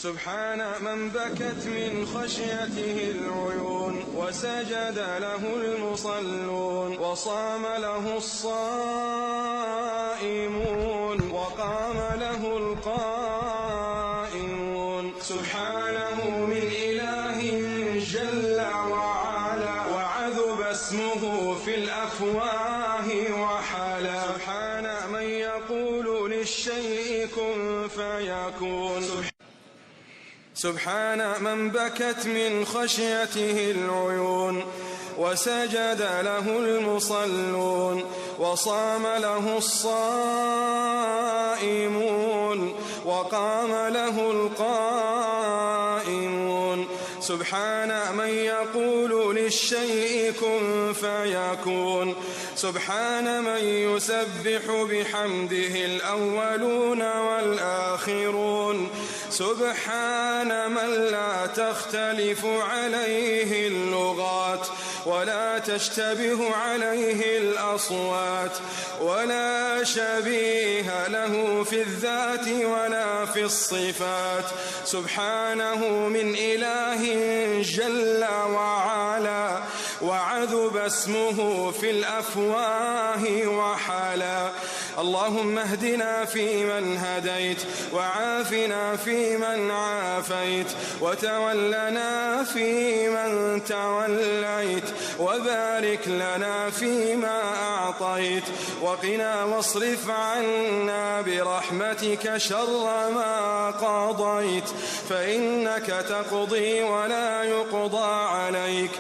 سبحان من بكت من خشيته العيون وسجد له المصلون وصام له الصائمون وقام له القائمون. سبحانه من إله جل وعلا وعذب اسمه في الأفواه وحلا. سبحان من يقول للشيء كن فيكون. سبحان من بكت من خشيته العيون وسجد له المصلون وصام له الصائمون وقام له القائمون. سبحان من يقول للشيء كن فيكون. سبحان من يسبح بحمده الأولون والآخرون. سبحان من لا تختلف عليه اللغات ولا تشتبه عليه الأصوات ولا شبيه له في الذات ولا في الصفات. سبحانه من إله جل وعلا وعذب اسمه في الأفواه وحلا. اللهم اهدنا فيمن هديت وعافنا فيمن عافيت وتولنا فيمن توليت وبارك لنا فيما أعطيت وقنا واصرف عنا برحمتك شر ما قضيت فإنك تقضي ولا يقضى عليك